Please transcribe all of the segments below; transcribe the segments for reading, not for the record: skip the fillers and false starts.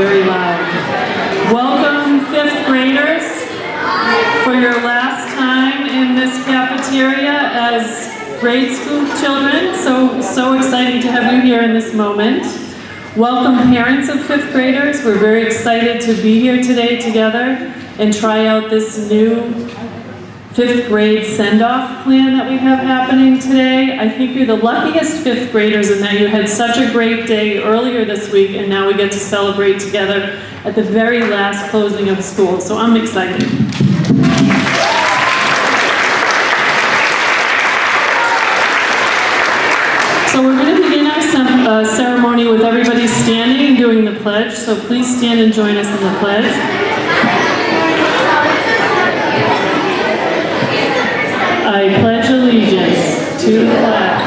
very loud. Welcome, fifth graders, for your last time in this cafeteria as grade school children. So exciting to have you here in this moment. Welcome, parents of fifth graders. We're very excited to be here today together and try out this new fifth grade send-off plan that we have happening today. I think you're the luckiest fifth graders in that you had such a great day earlier this week, and now we get to celebrate together at the very last closing of school. So I'm excited. So we're going to begin our ceremony with everybody standing and doing the pledge. So please stand and join us in the pledge. I pledge allegiance to the flag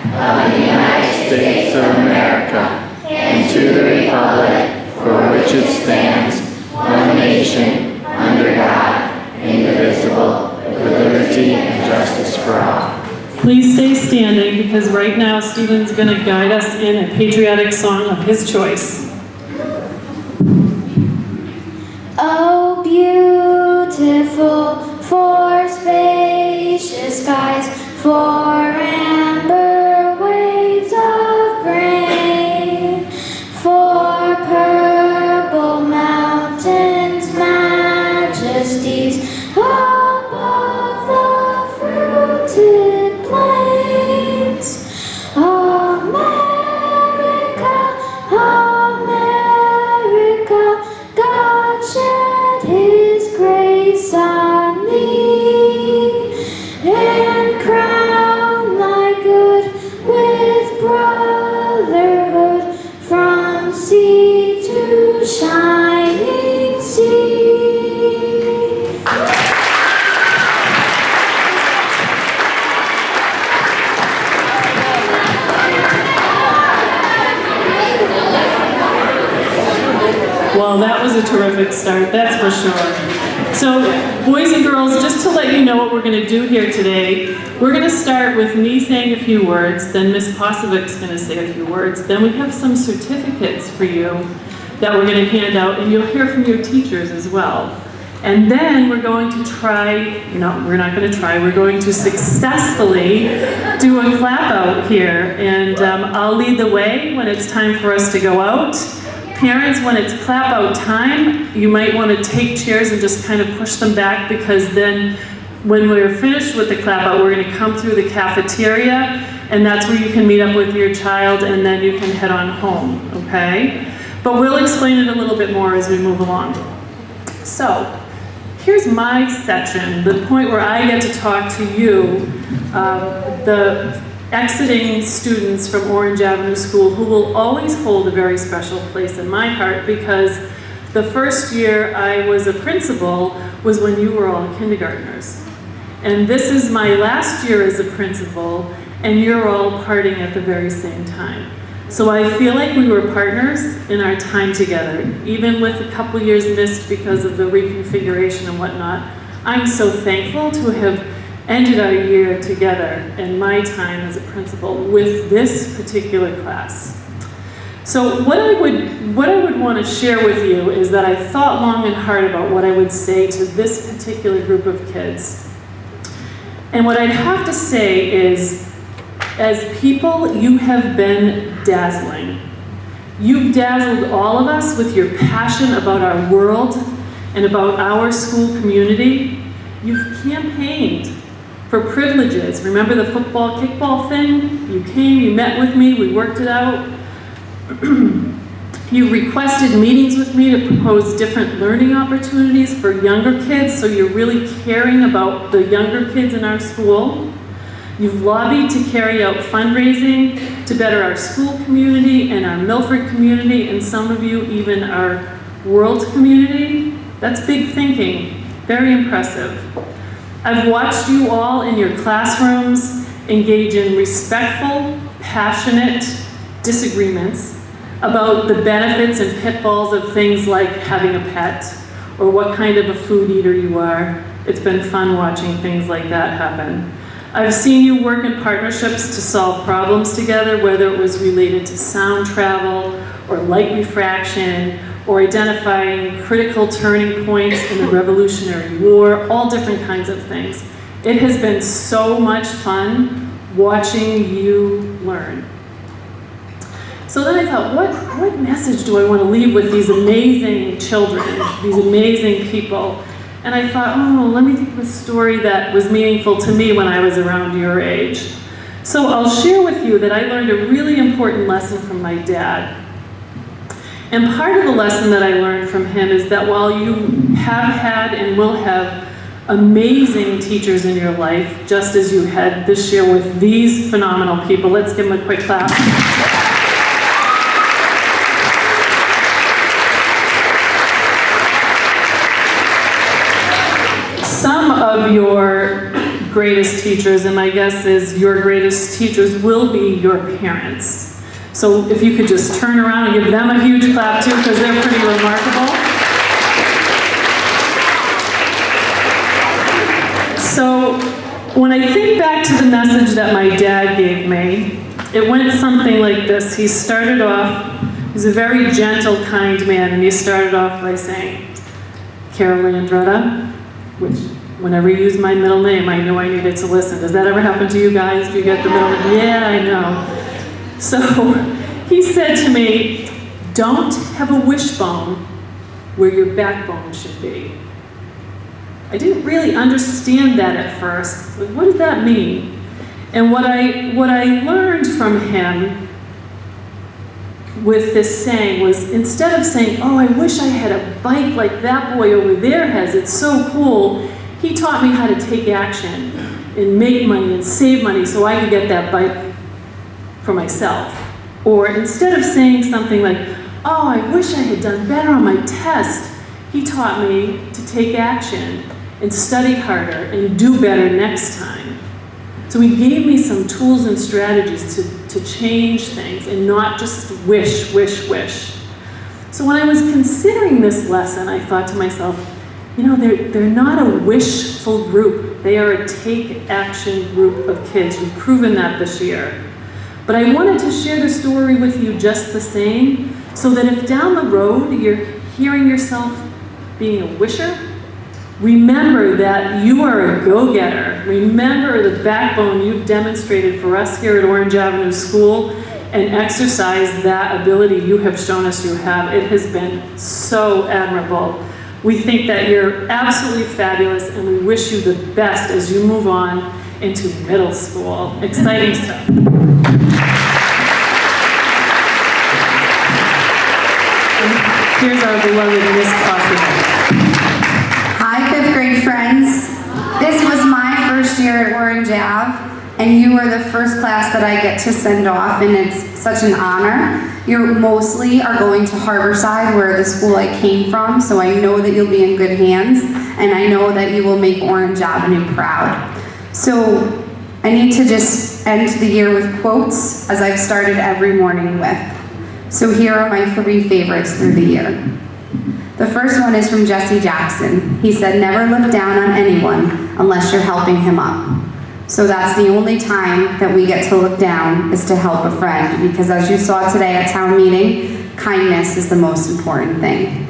of the United States of America and to the republic for which it stands, one nation, under God, indivisible, with liberty and justice for all. Please stay standing because right now Stephen's going to guide us in a patriotic song of his choice. Oh, beautiful for spacious skies, for amber waves of grain, for purple mountains, majesties above the fruited plains. America, America, God shed His grace on thee, and crown thy good with brotherhood from sea to shining sea. Well, that was a terrific start, that's for sure. So, boys and girls, just to let you know what we're going to do here today, we're going to start with me saying a few words, then Miss Posevic's going to say a few words, then we have some certificates for you that we're going to hand out, and you'll hear from your teachers as well. And then we're going to we're going to successfully do a clap out here, and I'll lead the way when it's time for us to go out. Parents, when it's clap out time, you might want to take chairs and just kind of push them back, because then when we're finished with the clap out, we're going to come through the cafeteria, and that's where you can meet up with your child, and then you can head on home, okay? But we'll explain it a little bit more as we move along. So, here's my section, the point where I get to talk to you, the exiting students from Orange Avenue School, who will always hold a very special place in my heart, because the first year I was a principal was when you were all kindergartners. And this is my last year as a principal, and you're all parting at the very same time. So I feel like we were partners in our time together, even with a couple years missed because of the reconfiguration and whatnot. I'm so thankful to have ended our year together in my time as a principal with this particular class. So what I would want to share with you is that I thought long and hard about what I would say to this particular group of kids. And what I'd have to say is, as people, you have been dazzling. You've dazzled all of us with your passion about our world and about our school community. You've campaigned for privileges. Remember the football, kickball thing? You came, you met with me, we worked it out. You requested meetings with me to propose different learning opportunities for younger kids, so you're really caring about the younger kids in our school. You've lobbied to carry out fundraising to better our school community and our Milford community, and some of you even our world community. That's big thinking, very impressive. I've watched you all in your classrooms engage in respectful, passionate disagreements about the benefits and pitfalls of things like having a pet or what kind of a food eater you are. It's been fun watching things like that happen. I've seen you work in partnerships to solve problems together, whether it was related to sound travel or light refraction or identifying critical turning points in the Revolutionary War, all different kinds of things. It has been so much fun watching you learn. So then I thought, what message do I want to leave with these amazing children, these amazing people? And I thought, let me think of a story that was meaningful to me when I was around your age. So I'll share with you that I learned a really important lesson from my dad. And part of the lesson that I learned from him is that while you have had and will have amazing teachers in your life, just as you had this year with these phenomenal people, let's give them a quick clap. Some of your greatest teachers, and my guess is your greatest teachers will be your parents. So if you could just turn around and give them a huge clap too, because they're pretty remarkable. So when I think back to the message that my dad gave me, it went something like this. He started off, he's a very gentle, kind man, and he started off by saying, Carole Andretta, which whenever you use my middle name, I knew I needed to listen. Does that ever happen to you guys? Do you get the middle name? Yeah, I know. So he said to me, don't have a wishbone where your backbone should be. I didn't really understand that at first. Like, what does that mean? And what I learned from him with this saying was, instead of saying, oh, I wish I had a bike like that boy over there has, it's so cool, he taught me how to take action and make money and save money so I could get that bike for myself. Or instead of saying something like, oh, I wish I had done better on my test, he taught me to take action and study harder and do better next time. So he gave me some tools and strategies to change things and not just wish, wish, wish. So when I was considering this lesson, I thought to myself, you know, they're not a wishful group. They are a take-action group of kids. You've proven that this year. But I wanted to share the story with you just the same, so that if down the road you're hearing yourself being a wisher, remember that you are a go-getter. Remember the backbone you've demonstrated for us here at Orange Avenue School, and exercise that ability you have shown us you have. It has been so admirable. We think that you're absolutely fabulous, and we wish you the best as you move on into middle school. Exciting stuff. Here's our beloved Miss Coffee. Hi, 5th grade friends. This was my first year at Orange Ave, and you are the first class that I get to send off, and it's such an honor. You mostly are going to Harborside, where the school I came from, so I know that you'll be in good hands, and I know that you will make Orange Avenue proud. So I need to just end the year with quotes, as I've started every morning with. So here are my 3 favorites through the year. The first one is from Jesse Jackson. He said, never look down on anyone unless you're helping him up. So that's the only time that we get to look down, is to help a friend, because as you saw today at town meeting, kindness is the most important thing.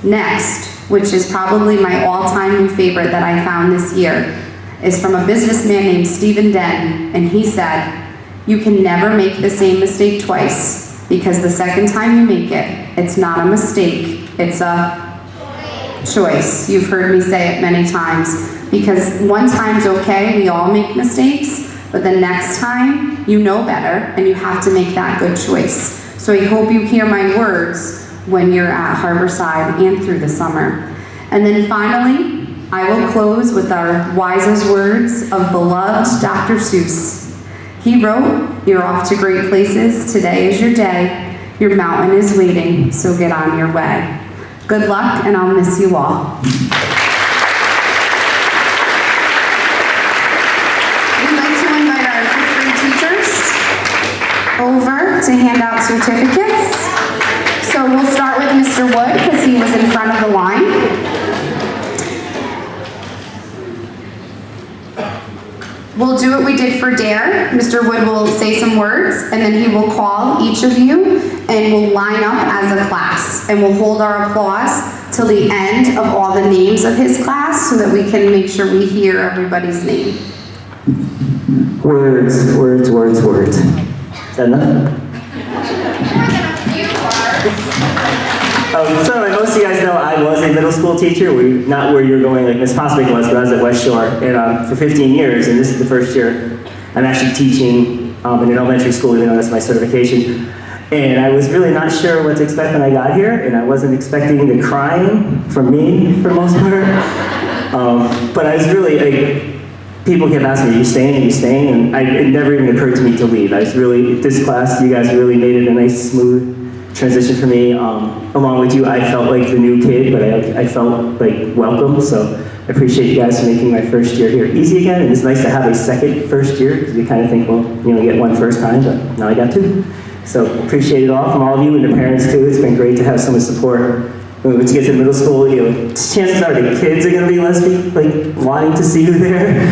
Next, which is probably my all-time new favorite that I found this year, is from a businessman named Stephen Den, and he said, you can never make the same mistake twice, because the second time you make it, it's not a mistake, it's a choice. You've heard me say it many times. Because one time's okay, we all make mistakes, but the next time, you know better, and you have to make that good choice. So I hope you hear my words when you're at Harborside and through the summer. And then finally, I will close with our wisest words of beloved Dr. Seuss. He wrote, you're off to great places, today is your day, your mountain is waiting, so get on your way. Good luck, and I'll miss you all. Over to hand out certificates. So we'll start with Mr. Wood, because he was in front of the line. We'll do do what we did for DARE. Mr. Wood will say some words, and then he will call each of you, and we'll line up as a class. And we'll hold our applause till the end of all the names of his class so that we can make sure we hear everybody's name. Words, words, words, words. Is that enough? So most of you guys know I was a middle school teacher. Not where you're going like Miss Posmick was, but I was at West Shore and, for 15 years, and this is the first year I'm actually teaching in an elementary school, even though that's my certification. And I was really not sure what to expect when I got here, and I wasn't expecting the crying from me for the most part. But I was really, people kept asking me, are you staying, are you staying? And it never even occurred to me to leave. I was really, this class, you guys really made it a nice, smooth transition for me. Along with you, I felt like the new kid, but I felt like welcome. So I appreciate you guys for making my first year here easy again. And it's nice to have a second first year, because you kind of think, well, you get one first time, but now I got two. So appreciate it all from all of you and the parents too. It's been great to have so much support. Once you get to middle school, chances are the kids are going to be less wanting to see you there.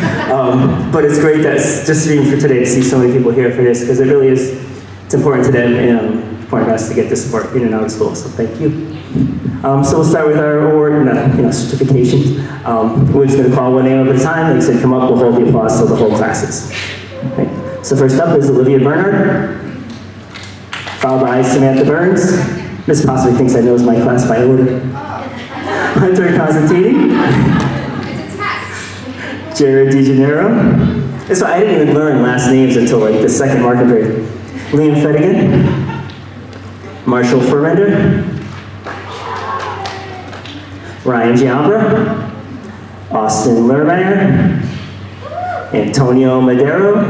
But it's great that just even for today to see so many people here for this, because it really is, it's important to them and important to us to get the support in and out of school. So thank you. So we'll start with our award, certifications. We're just going to call one name at a time. Like I said, come up, we'll hold the applause till the whole class is. Okay. So first up is Olivia Bernard, followed by Samantha Burns. Miss Possibly thinks I knows my class by order. Hunter Constantini. Jared DeGenero. That's why I didn't even learn last names until the second market period. Liam Fettigan. Marshall Furrender. Ryan Giambra. Austin Lermeyer. Antonio Madero.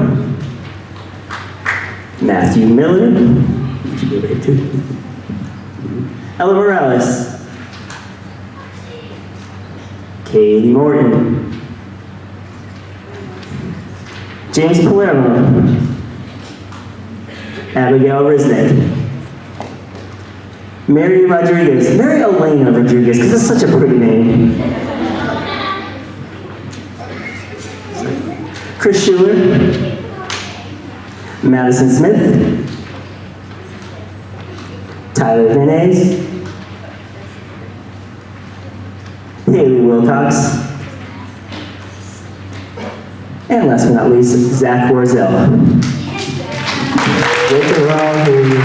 Matthew Miller. Should be over here too. Ella Morales. Kaylee Morton. James Palermo. Abigail Risnick. Mary Rodriguez. Mary Elena Rodriguez, because it's such a pretty name. Chris Schuler. Madison Smith. Tyler Vinay. Haley Wilcox. And last but not least, Zach Warzel. Get the wrong baby.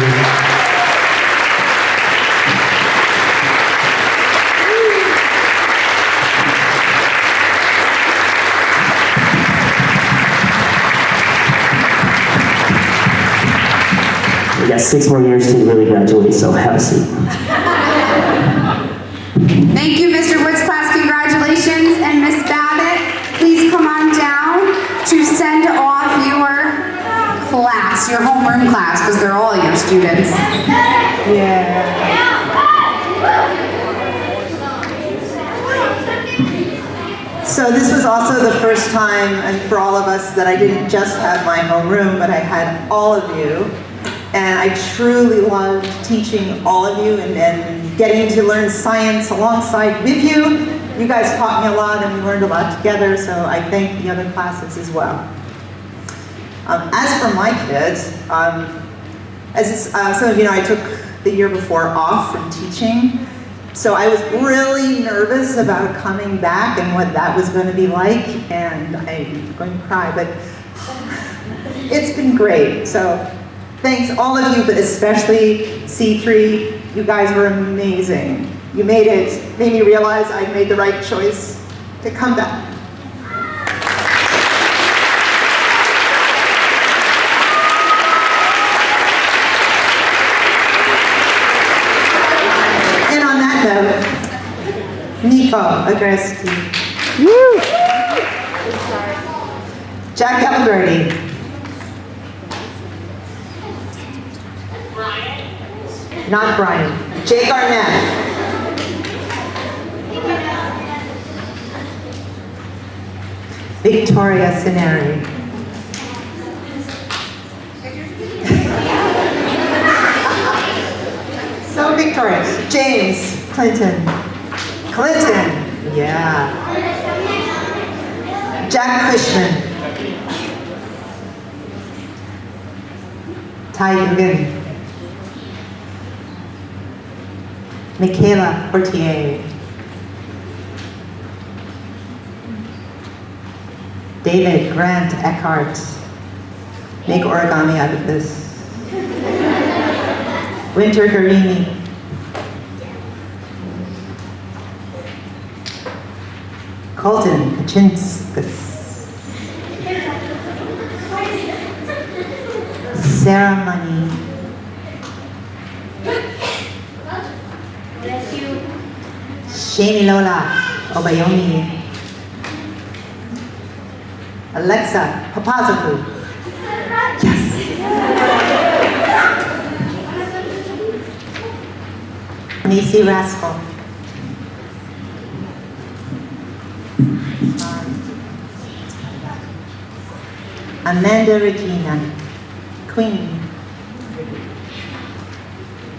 We got 6 more years to really graduate, so have a seat. Thank you, Mr. Wood's class. Congratulations. And Miss Babbitt, please come on down to send off your class, your homeroom class, because they're all your students. Yeah. So this was also the first time, and for all of us, that I didn't just have my homeroom, but I had all of you. And I truly loved teaching all of you and getting to learn science alongside with you. You guys taught me a lot and we learned a lot together, so I thank the other classes as well. As for my kids, some of you know, I took the year before off from teaching, so I was really nervous about coming back and what that was going to be like, and I'm going to cry, but it's been great. So thanks all of you, but especially C3. You guys were amazing. You made me realize I made the right choice to come back. And on that note, Nico Agresti. Jack Alberti. Not Brian. Jay Garnett. Victoria Sineri. So Victoria. James Clinton. Yeah. Jack Cushman. Tai Yugen. Michaela Portier. David Grant Eckhart. Make origami out of this. Winter Garini. Colton Kachinskas. Sarah Money. Bless you. Shani Lola Obayomi. Alexa Papazapu. Yes. Macy Rascal. Amanda Regina. Queen.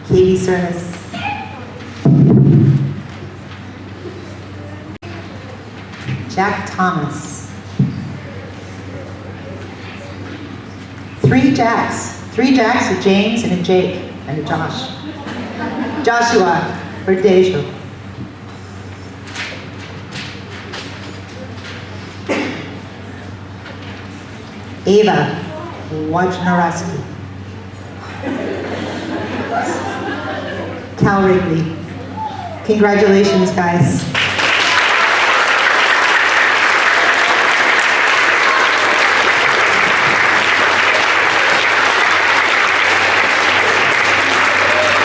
Katie Service. Jack Thomas. 3 Jacks. 3 Jacks, a James and a Jake and a Josh. Joshua or Dejo. Ava Wojnarowski. Cal Wrigley. Congratulations, guys.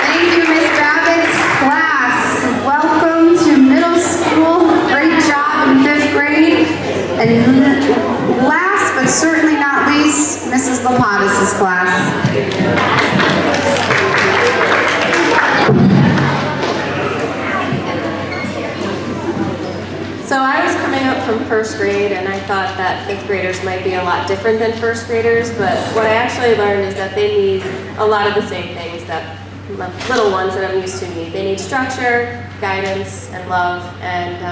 Thank you, Miss Babbitt's class. Welcome to middle school. Great job in 5th grade. And last but certainly not least, Mrs. Lapatas' class. So I was coming up from 1st grade and I thought that 5th graders might be a lot different than 1st graders, but what I actually learned is that they need a lot of the same things that little ones that I'm used to need. They need structure, guidance, and love, and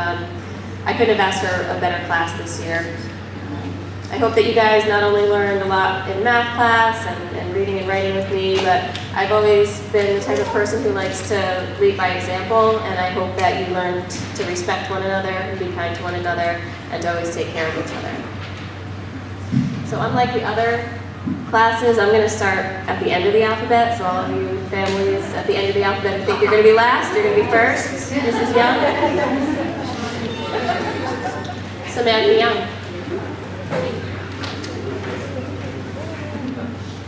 I couldn't have asked for a better class this year. I hope that you guys not only learned a lot in math class and reading and writing with me, but I've always been the type of person who likes to lead by example, and I hope that you learned to respect one another and be kind to one another and to always take care of each other. So unlike the other classes, I'm going to start at the end of the alphabet, so all of you families at the end of the alphabet who think you're going to be last, you're going to be first. Mrs. Young. Samantha Young.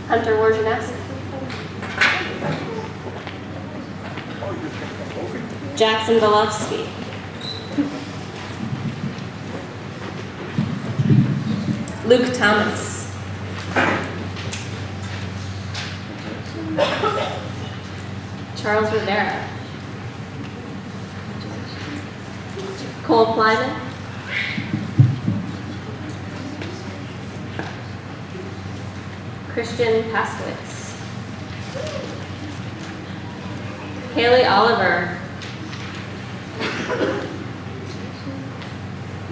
Hunter Wojnarowski. Jackson Golovsky. Luke Thomas. Charles Rivera. Cole Plyman. Christian Paskowitz. Haley Oliver.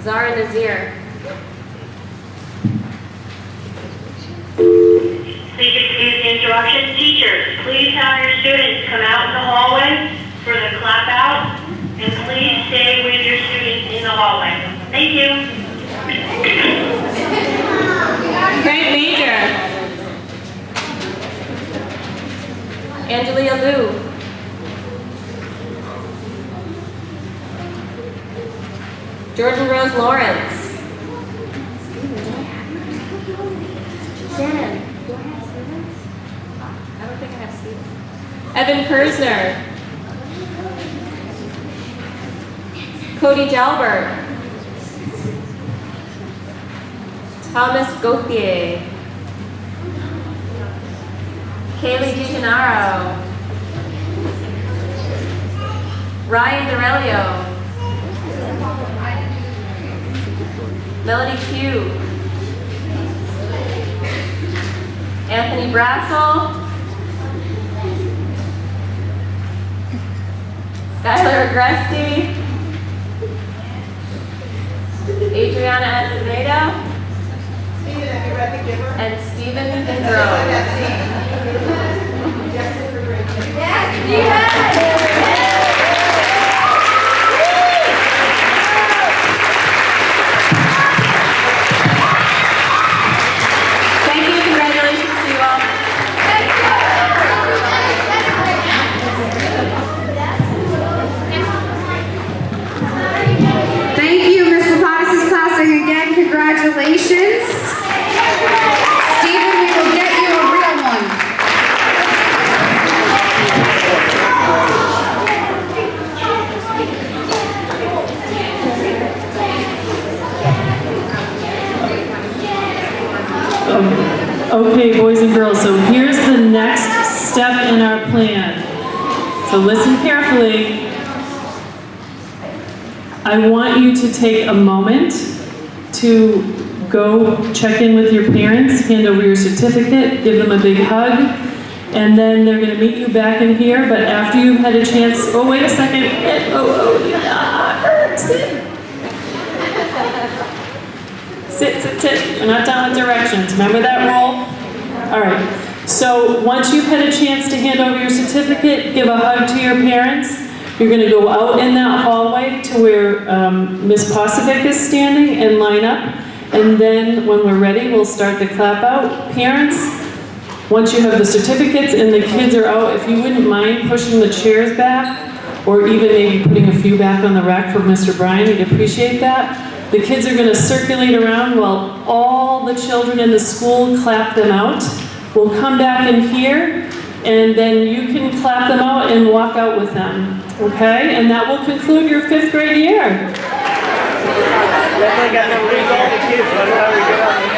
Zara Nazir. Please excuse the interruption. Teachers, please have your students come out in the hallway for the clap out, and please stay with your students in the hallway. Thank you. Grant Major. Angelia Liu. Jordan Rose Lawrence. Jen. Do I have Stevens? I don't think I have Stevens. Evan Kersner. Cody Jalbert. Thomas Gauthier. Kaylee DiGennaro. Ryan Dorelio. Melody Pugh. Anthony Brassel. Skylar Agresti. Adriana Acevedo. And Stephen Gendro. Thank you. Congratulations to you all. Thank you, Miss Lapatas' class, and again, congratulations. Stephen, we will get you a real one. Okay, boys and girls, so here's the next step in our plan. So listen carefully. I want you to take a moment to go check in with your parents, hand over your certificate, give them a big hug, and then they're going to meet you back in here, but after you've had a chance, oh, wait a second. Sit. We're not done with directions. Remember that rule? All right. So once you've had a chance to hand over your certificate, give a hug to your parents. You're going to go out in that hallway to where Miss Posovic is standing and line up. And then when we're ready, we'll start the clap out. Parents, once you have the certificates and the kids are out, if you wouldn't mind pushing the chairs back, or even maybe putting a few back on the rack for Mr. Bryan, we'd appreciate that. The kids are going to circulate around while all the children in the school clap them out. We'll come back in here, and then you can clap them out and walk out with them, okay? And that will conclude your 5th grade year. Definitely got no result of kids, but how we get on the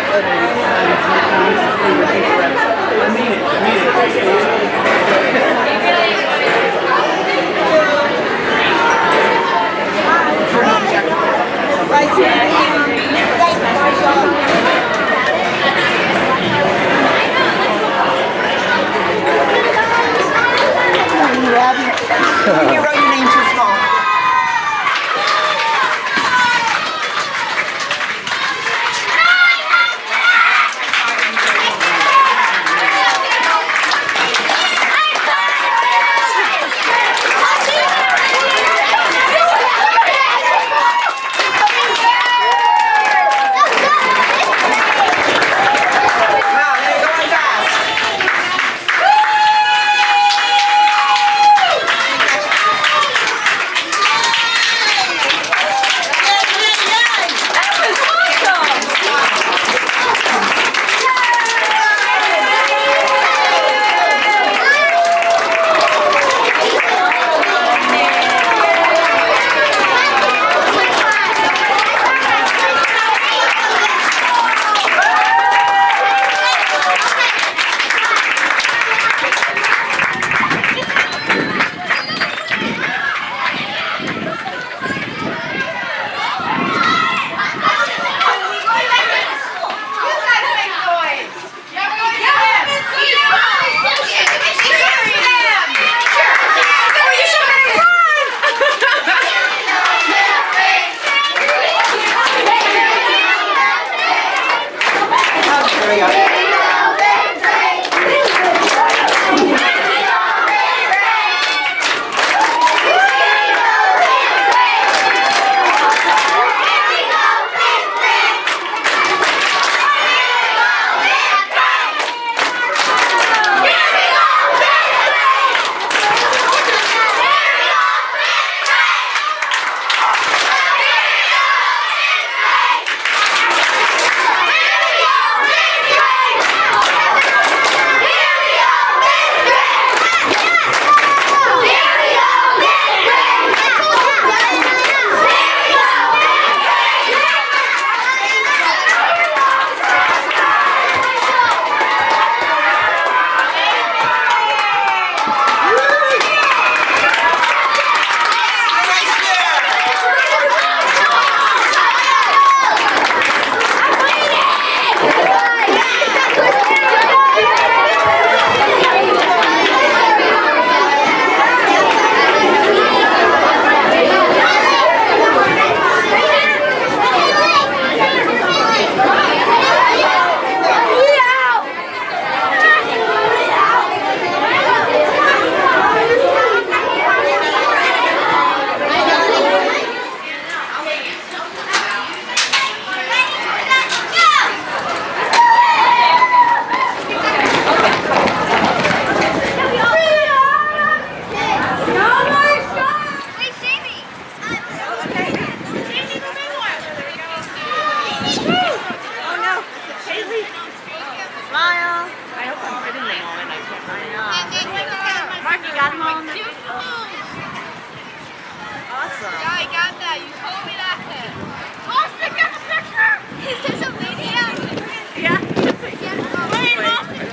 You wrote your name too small.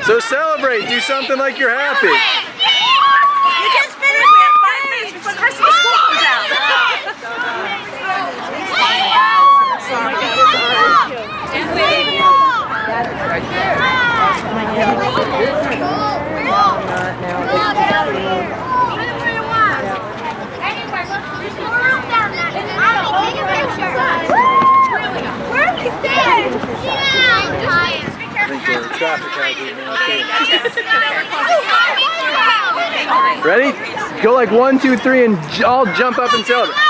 So celebrate. Do something like you're happy. You just finished. We have 5 minutes before the rest of the school comes out. Ready? Go like 1, 2, 3 and all jump up and celebrate.